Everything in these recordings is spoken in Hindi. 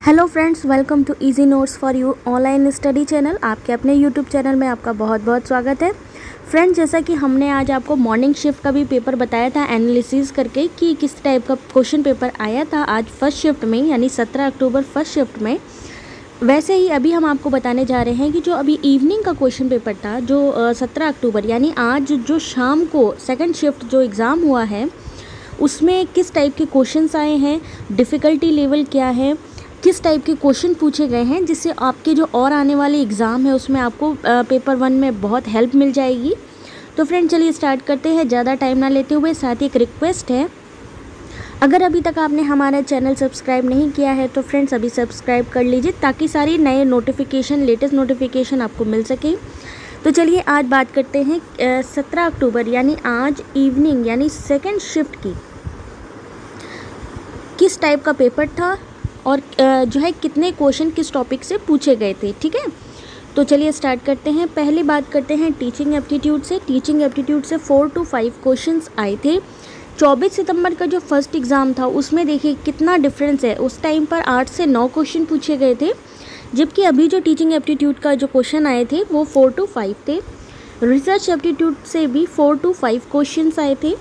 Hello friends, welcome to easy notes for you online study channel. आपके अपने यूट्यूब चैनल में आपका बहुत बहुत स्वागत है। फ्रेंड्स, जैसा कि हमने आज आपको मॉर्निंग शिफ्ट का भी पेपर बताया था एनालिसिस करके कि किस टाइप का क्वेश्चन पेपर आया था आज फर्स्ट शिफ्ट में, यानी 17 अक्टूबर फर्स्ट शिफ्ट में, वैसे ही अभी हम आपको बताने जा रहे हैं कि जो अभी इवनिंग का क्वेश्चन पेपर था जो 17 अक्टूबर यानी आज जो शाम को सेकेंड शिफ्ट जो एग्ज़ाम हुआ है उसमें किस टाइप के क्वेश्चंस आए हैं, डिफ़िकल्टी लेवल क्या है, किस टाइप के क्वेश्चन पूछे गए हैं, जिससे आपके जो और आने वाले एग्ज़ाम है उसमें आपको पेपर 1 में बहुत हेल्प मिल जाएगी। तो फ्रेंड चलिए स्टार्ट करते हैं ज़्यादा टाइम ना लेते हुए। साथ ही एक रिक्वेस्ट है, अगर अभी तक आपने हमारा चैनल सब्सक्राइब नहीं किया है तो फ्रेंड्स अभी सब्सक्राइब कर लीजिए ताकि सारी नए नोटिफिकेशन लेटेस्ट नोटिफिकेशन आपको मिल सके। तो चलिए आज बात करते हैं 17 अक्टूबर यानी आज इवनिंग यानी सेकेंड शिफ्ट की किस टाइप का पेपर था और जो है कितने क्वेश्चन किस टॉपिक से पूछे गए थे। ठीक है, तो चलिए स्टार्ट करते हैं। पहली बात करते हैं टीचिंग एप्टीट्यूड से। टीचिंग एप्टीट्यूड से 4 to 5 क्वेश्चंस आए थे। 24 सितंबर का जो फर्स्ट एग्ज़ाम था उसमें देखिए कितना डिफरेंस है। उस टाइम पर 8 से 9 क्वेश्चन पूछे गए थे, जबकि अभी जो टीचिंग एप्टीट्यूड का जो क्वेश्चन आए थे वो 4 to 5 थे। रिसर्च एप्टीट्यूड से भी 4 to 5 क्वेश्चन आए थे।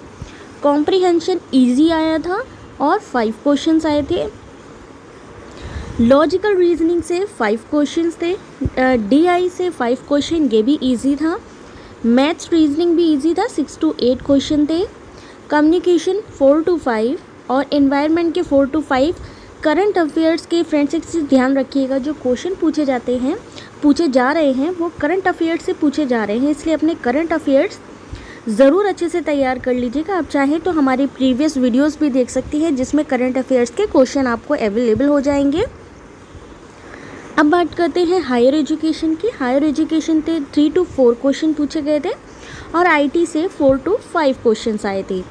कॉम्प्रीहेंशन ईजी आया था और 5 क्वेश्चन आए थे। लॉजिकल रीजनिंग से 5 क्वेश्चंस थे। DI से 5 क्वेश्चन, ये भी इजी था। मैथ्स रीजनिंग भी इजी था, 6 to 8 क्वेश्चन थे। कम्युनिकेशन 4 to 5 और एनवायरनमेंट के 4 to 5। करंट अफेयर्स के फ्रेंड्स एक चीज़ ध्यान रखिएगा, जो क्वेश्चन पूछे जा रहे हैं वो करंट अफेयर्स से पूछे जा रहे हैं, इसलिए अपने करंट अफेयर्स ज़रूर अच्छे से तैयार कर लीजिएगा। आप चाहें तो हमारी प्रीवियस वीडियोस भी देख सकती हैं जिसमें करंट अफेयर्स के क्वेश्चन आपको अवेलेबल हो जाएंगे। अब बात करते हैं हायर एजुकेशन की। हायर एजुकेशन से 3 to 4 क्वेश्चन पूछे गए थे और IT से 4 to 5 क्वेश्चन आए थे।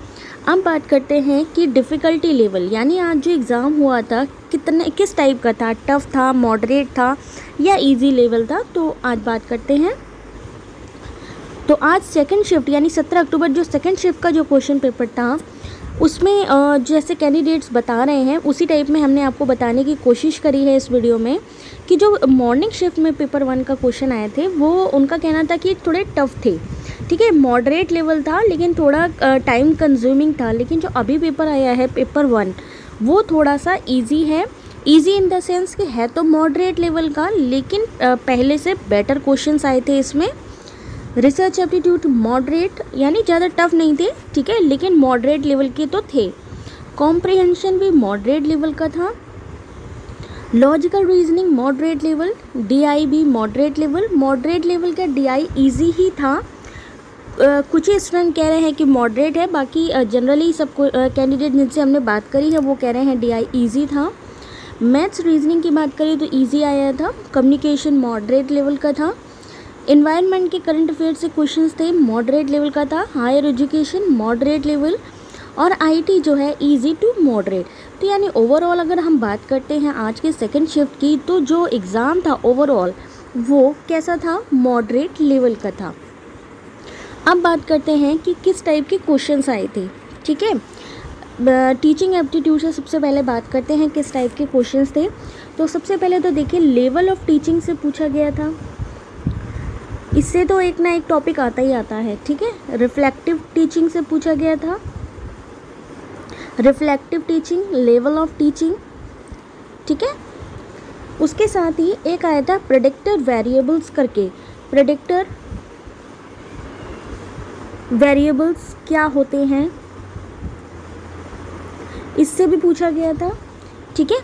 अब बात करते हैं कि डिफ़िकल्टी लेवल यानी आज जो एग्ज़ाम हुआ था किस टाइप का था, टफ़ था, मॉडरेट था या इजी लेवल था। तो आज बात करते हैं। तो आज सेकंड शिफ्ट यानी 17 अक्टूबर जो सेकंड शिफ्ट का जो क्वेश्चन पेपर था उसमें जैसे कैंडिडेट्स बता रहे हैं उसी टाइप में हमने आपको बताने की कोशिश करी है इस वीडियो में कि जो मॉर्निंग शिफ्ट में पेपर 1 का क्वेश्चन आए थे वो उनका कहना था कि थोड़े टफ थे। ठीक है, मॉडरेट लेवल था लेकिन थोड़ा टाइम कंज्यूमिंग था। लेकिन जो अभी पेपर आया है पेपर 1 वो थोड़ा सा ईजी है। ईजी इन द सेंस कि है तो मॉडरेट लेवल का, लेकिन पहले से बेटर क्वेश्चन आए थे इसमें। रिसर्च एप्टीट्यूड मॉडरेट यानी ज़्यादा टफ नहीं थे, ठीक है, लेकिन मॉडरेट लेवल के तो थे। कॉम्प्रिहेंशन भी मॉडरेट लेवल का था। Logical reasoning moderate level. DI भी मॉडरेट लेवल का DI इजी ही था। कुछ ही स्टूडेंट कह रहे हैं कि मॉडरेट है, बाकी जनरली सब कैंडिडेट जिनसे हमने बात करी है वो कह रहे हैं DI इजी था। मैथ्स रीजनिंग की बात करें तो इजी आया था। कम्युनिकेशन मॉडरेट लेवल का था। एनवायरनमेंट के करंट अफेयर से क्वेश्चंस थे, मॉडरेट लेवल का था। हायर एजुकेशन मॉडरेट लेवल और IT जो है इजी टू मॉडरेट। तो यानी ओवरऑल अगर हम बात करते हैं आज के सेकंड शिफ्ट की तो जो एग्ज़ाम था ओवरऑल वो कैसा था, मॉडरेट लेवल का था। अब बात करते हैं कि किस टाइप के क्वेश्चंस आए थे। ठीक है, टीचिंग एप्टीट्यूड से सबसे पहले बात करते हैं किस टाइप के क्वेश्चंस थे। तो सबसे पहले तो देखिए लेवल ऑफ टीचिंग से पूछा गया था। इससे तो एक ना एक टॉपिक आता ही आता है। ठीक है, रिफ्लेक्टिव टीचिंग से पूछा गया था। Reflective teaching, level of teaching. ठीक है, उसके साथ ही एक आया था प्रेडिक्टर वेरिएबल्स करके। प्रेडिक्टर वेरिएबल्स क्या होते हैं इससे भी पूछा गया था। ठीक है,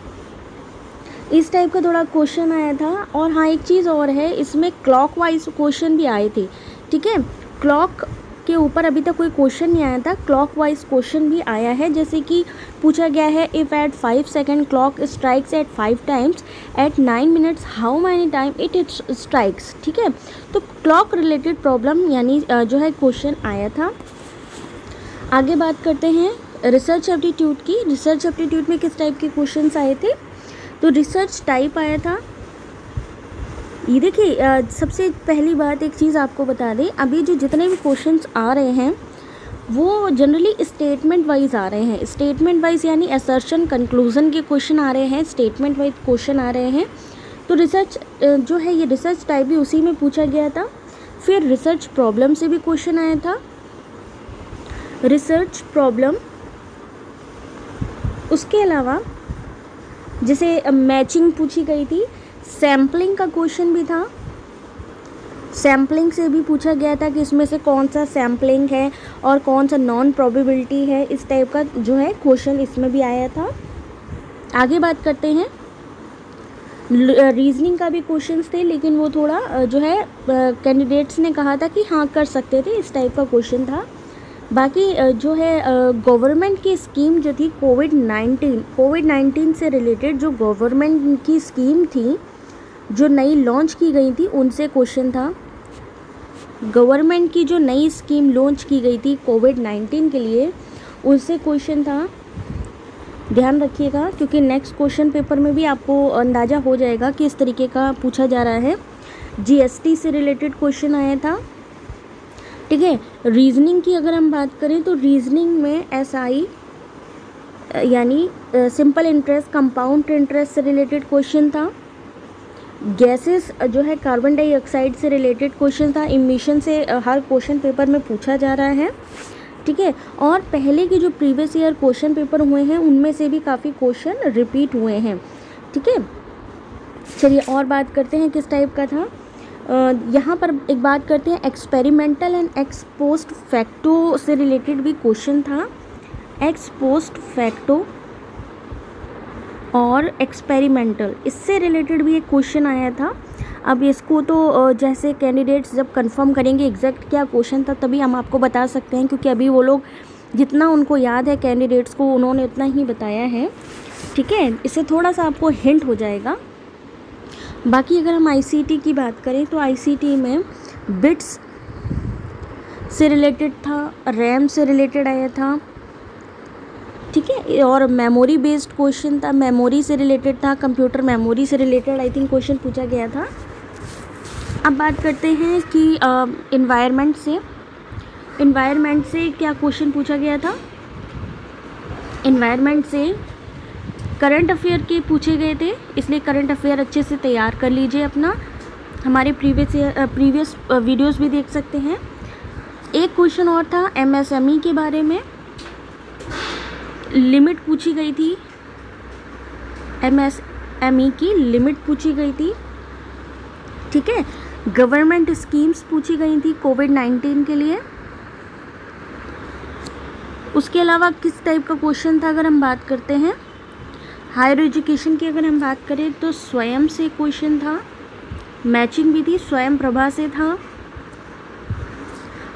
इस टाइप का थोड़ा क्वेश्चन आया था। और हाँ, एक चीज़ और है, इसमें क्लॉक वाइज क्वेश्चन भी आए थे। ठीक है, क्लॉक के ऊपर अभी तक कोई क्वेश्चन नहीं आया था, क्लॉक वाइज क्वेश्चन भी आया है। जैसे कि पूछा गया है if at 5 second clock strikes at 5 times at 9 minutes how many time it strikes. ठीक है, तो क्लॉक रिलेटेड प्रॉब्लम यानी जो है क्वेश्चन आया था। आगे बात करते हैं रिसर्च एप्टीट्यूड की। रिसर्च एप्टीट्यूड में किस टाइप के क्वेश्चन आए थे। तो रिसर्च टाइप आया था। ये देखिए सबसे पहली बात एक चीज़ आपको बता दें, अभी जो जितने भी क्वेश्चंस आ रहे हैं वो जनरली स्टेटमेंट वाइज आ रहे हैं। स्टेटमेंट वाइज यानी असर्शन कंक्लूजन के क्वेश्चन आ रहे हैं, स्टेटमेंट वाइज क्वेश्चन आ रहे हैं। तो रिसर्च जो है ये रिसर्च टाइप भी उसी में पूछा गया था। फिर रिसर्च प्रॉब्लम से भी क्वेश्चन आया था, रिसर्च प्रॉब्लम। उसके अलावा जैसे मैचिंग पूछी गई थी, सैम्पलिंग का क्वेश्चन भी था। सैम्पलिंग से भी पूछा गया था कि इसमें से कौन सा सैम्पलिंग है और कौन सा नॉन प्रोबेबिलिटी है, इस टाइप का जो है क्वेश्चन इसमें भी आया था। आगे बात करते हैं, रीजनिंग का भी क्वेश्चंस थे, लेकिन वो थोड़ा जो है कैंडिडेट्स ने कहा था कि हाँ कर सकते थे, इस टाइप का क्वेश्चन था। बाकी जो है गवर्नमेंट की स्कीम जो थी कोविड-19 से रिलेटेड जो गवर्नमेंट की स्कीम थी, जो नई लॉन्च की गई थी, उनसे क्वेश्चन था। गवर्नमेंट की जो नई स्कीम लॉन्च की गई थी कोविड-19 के लिए, उनसे क्वेश्चन था। ध्यान रखिएगा क्योंकि नेक्स्ट क्वेश्चन पेपर में भी आपको अंदाज़ा हो जाएगा कि इस तरीके का पूछा जा रहा है। जीएसटी से रिलेटेड क्वेश्चन आया था। ठीक है, रीजनिंग की अगर हम बात करें तो रीजनिंग में एसआई यानी सिंपल इंटरेस्ट, कंपाउंड इंटरेस्ट से रिलेटेड क्वेश्चन था। गैसेस जो है कार्बन डाइऑक्साइड से रिलेटेड क्वेश्चन था। इमिशन से हर क्वेश्चन पेपर में पूछा जा रहा है। ठीक है, और पहले के जो प्रीवियस ईयर क्वेश्चन पेपर हुए हैं उनमें से भी काफ़ी क्वेश्चन रिपीट हुए हैं। ठीक है, चलिए और बात करते हैं किस टाइप का था। यहाँ पर एक बात करते हैं, experimental and x post facto से रिलेटेड भी क्वेश्चन था। एक्स पोस्ट फैक्टो और एक्सपेरिमेंटल, इससे रिलेटेड भी एक क्वेश्चन आया था। अब इसको तो जैसे कैंडिडेट्स जब कंफर्म करेंगे एग्जैक्ट क्या क्वेश्चन था तभी हम आपको बता सकते हैं, क्योंकि अभी वो लोग जितना उनको याद है कैंडिडेट्स को उन्होंने उतना ही बताया है। ठीक है, इससे थोड़ा सा आपको हिंट हो जाएगा। बाकी अगर हम आईसीटी की बात करें तो आईसीटी में बिट्स से रिलेटेड था, रैम से रिलेटेड आया था। ठीक है, और मेमोरी बेस्ड क्वेश्चन था, मेमोरी से रिलेटेड था, कंप्यूटर मेमोरी से रिलेटेड आई थिंक क्वेश्चन पूछा गया था। अब बात करते हैं कि एनवायरनमेंट से क्या क्वेश्चन पूछा गया था। एनवायरनमेंट से करंट अफेयर के पूछे गए थे, इसलिए करंट अफेयर अच्छे से तैयार कर लीजिए अपना। हमारे प्रीवियस वीडियोस भी देख सकते हैं। एक क्वेश्चन और था एमएसएमई के बारे में, लिमिट पूछी गई थी, एमएसएमई की लिमिट पूछी गई थी। ठीक है, गवर्नमेंट स्कीम्स पूछी गई थी कोविड-19 के लिए। उसके अलावा किस टाइप का क्वेश्चन था अगर हम बात करते हैं, हायर एजुकेशन की अगर हम बात करें तो स्वयं से क्वेश्चन था, मैचिंग भी थी, स्वयं प्रभा से था।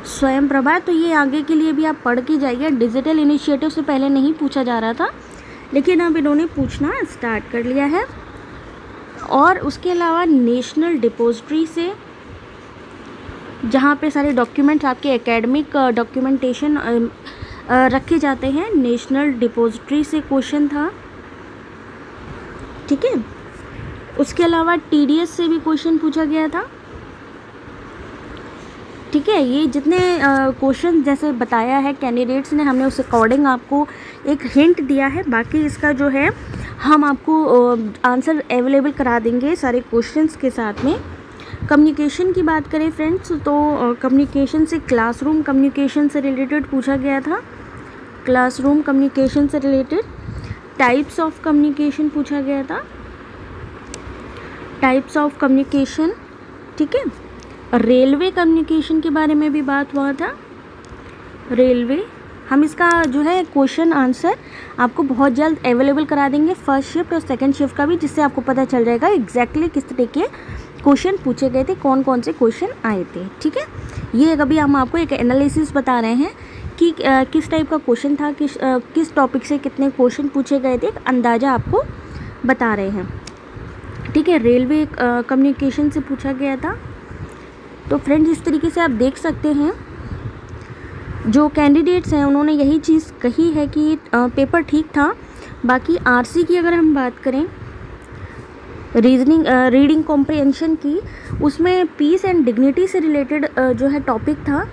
स्वयं प्रभा तो ये आगे के लिए भी आप पढ़ के जाइए। डिजिटल इनिशिएटिव से पहले नहीं पूछा जा रहा था, लेकिन अब इन्होंने पूछना स्टार्ट कर लिया है। और उसके अलावा नेशनल डिपॉजिटरी से, जहाँ पे सारे डॉक्यूमेंट्स आपके एकेडमिक डॉक्यूमेंटेशन रखे जाते हैं, नेशनल डिपॉजिटरी से क्वेश्चन था। ठीक है, उसके अलावा टीडीएस से भी क्वेश्चन पूछा गया था। ठीक है, ये जितने क्वेश्चन जैसे बताया है कैंडिडेट्स ने, हमने उस अकॉर्डिंग आपको एक हिंट दिया है। बाकी इसका जो है हम आपको आंसर अवेलेबल करा देंगे सारे क्वेश्चंस के साथ में। कम्युनिकेशन की बात करें फ्रेंड्स तो कम्युनिकेशन से क्लासरूम कम्युनिकेशन से रिलेटेड पूछा गया था। क्लासरूम कम्युनिकेशन से रिलेटेड टाइप्स ऑफ कम्युनिकेशन पूछा गया था, टाइप्स ऑफ कम्युनिकेशन। ठीक है, रेलवे कम्युनिकेशन के बारे में भी बात हुआ था। रेलवे, हम इसका जो है क्वेश्चन आंसर आपको बहुत जल्द अवेलेबल करा देंगे, फर्स्ट शिफ्ट और सेकंड शिफ्ट का भी, जिससे आपको पता चल जाएगा एग्जैक्टली किस तरीके क्वेश्चन पूछे गए थे, कौन कौन से क्वेश्चन आए थे। ठीक है, ये अभी हम आपको एक एनालिसिस बता रहे हैं कि किस टाइप का क्वेश्चन था, किस टॉपिक से कितने क्वेश्चन पूछे गए थे, एक अंदाज़ा आपको बता रहे हैं। ठीक है, रेलवे कम्युनिकेशन से पूछा गया था। तो फ्रेंड्स इस तरीके से आप देख सकते हैं जो कैंडिडेट्स हैं उन्होंने यही चीज़ कही है कि पेपर ठीक था। बाकी आरसी की अगर हम बात करें, रीडिंग कॉम्प्रिहेंशन की, उसमें पीस एंड डिग्निटी से रिलेटेड जो है टॉपिक था।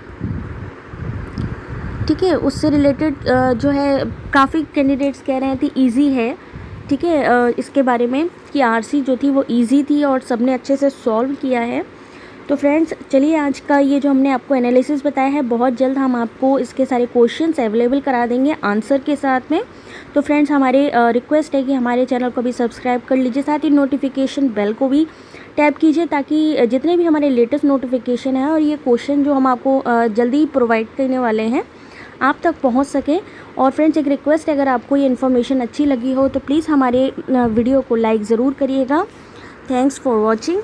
ठीक है, उससे रिलेटेड जो है काफ़ी कैंडिडेट्स कह रहे थे इजी है, ठीक है, इसके बारे में कि आरसी जो थी वो इजी थी और सबने अच्छे से सॉल्व किया है। तो फ्रेंड्स चलिए, आज का ये जो हमने आपको एनालिसिस बताया है, बहुत जल्द हम आपको इसके सारे क्वेश्चंस अवेलेबल करा देंगे आंसर के साथ में। तो फ्रेंड्स हमारे रिक्वेस्ट है कि हमारे चैनल को भी सब्सक्राइब कर लीजिए, साथ ही नोटिफिकेशन बेल को भी टैप कीजिए ताकि जितने भी हमारे लेटेस्ट नोटिफिकेशन है और ये क्वेश्चन जो हम आपको जल्दी प्रोवाइड करने वाले हैं आप तक पहुंच सके। और फ्रेंड्स एक रिक्वेस्ट है, अगर आपको ये इन्फॉर्मेशन अच्छी लगी हो तो प्लीज़ हमारे वीडियो को लाइक ज़रूर करिएगा। Thanks for watching.